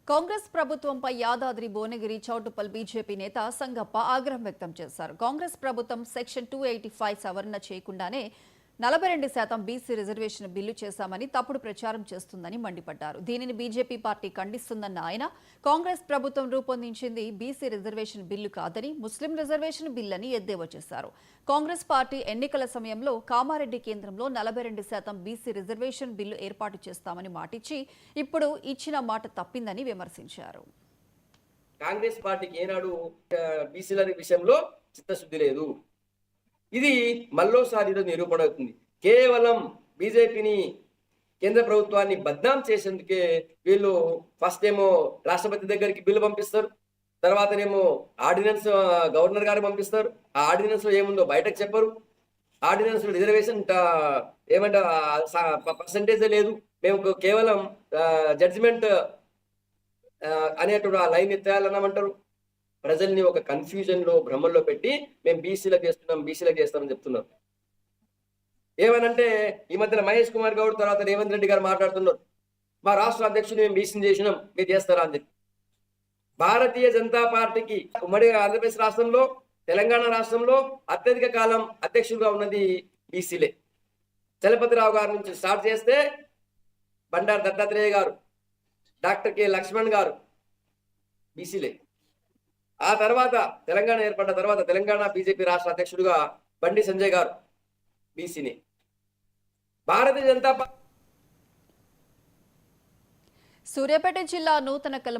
కాంగ్రెస్ ప్రభుత్వంపై యాదాద్రి భువనగిరి చౌటుప్పల్ బీజేపీ నేత సంగప్ప ఆగ్రహం వ్యక్తం చేశారు. కాంగ్రెస్ ప్రభుత్వం సెక్షన్ 285 సవరణ చేయకుండానే 42% బీసీ రిజర్వేషన్ బిల్లు చేశామని తప్పుడు ప్రచారం చేస్తుందని మండిపడ్డారు. దీనిని బీజేపీ పార్టీ ఖండిస్తుందన్న ఆయన, కాంగ్రెస్ ప్రభుత్వం రూపొందించింది బీసీ రిజర్వేషన్ బిల్లు కాదని ముస్లిం రిజర్వేషన్ బిల్లని ఎద్దేవా చేశారు. కాంగ్రెస్ పార్టీ ఎన్నికల సమయంలో కామారెడ్డి కేంద్రంలో 42% బీసీ రిజర్వేషన్ బిల్లు ఏర్పాటు చేస్తామని మాటిచ్చి ఇప్పుడు ఇచ్చిన మాట తప్పిందని విమర్శించారు. కాంగ్రెస్ పార్టీకి ఏనాడు బీసీల విషయంలో చిత్తశుద్ధి లేదు. ఇది మళ్ళోసారి నిరూపణ అవుతుంది. కేవలం బీజేపీని, కేంద్ర ప్రభుత్వాన్ని బద్నాం చేసేందుకే వీళ్ళు ఫస్ట్ ఏమో రాష్ట్రపతి దగ్గరికి బిల్లు పంపిస్తారు, తర్వాతనేమో ఆర్డినెన్స్ గవర్నర్ గారు పంపిస్తారు. ఆ ఆర్డినెన్స్ లో ఏముందో బయటకు చెప్పరు. ఆర్డినెన్స్ లో రిజర్వేషన్ ఏమంటే పర్సంటేజ్ లేదు, మేము కేవలం జడ్జిమెంట్ అనేటువంటి ఆ లైన్ ఎత్తేయాలన్నామంటారు. ప్రజల్ని ఒక కన్ఫ్యూజన్ లో, భ్రమంలో పెట్టి మేము బీసీలకు చేస్తామని చెప్తున్నారు. ఏమనంటే ఈ మధ్యన మహేష్ కుమార్ గౌడ్ తర్వాత రేవంత్ రెడ్డి గారు మాట్లాడుతున్నారు, మా రాష్ట్ర అధ్యక్షుడు మేము బీసీని చేసినాం, మీరు చేస్తారా అని చెప్పి. భారతీయ జనతా పార్టీకి ఉమ్మడి ఆంధ్రప్రదేశ్ రాష్ట్రంలో, తెలంగాణ రాష్ట్రంలో అత్యధిక కాలం అధ్యక్షుడిగా ఉన్నది బీసీలే. చలపతిరావు గారి నుంచి స్టార్ట్ చేస్తే బండారు దత్తాత్రేయ గారు, డాక్టర్ కె లక్ష్మణ్ గారు బీసీలే. ఆ తర్వాత తెలంగాణ ఏర్పడ్డ తర్వాత తెలంగాణ బీజేపీ రాష్ట్ర అధ్యక్షుడిగా బండి సంజయ్ గారు బీసీని. భారతీయ జనతా పార్టీ సూర్యాపేట జిల్లా నూతనకల్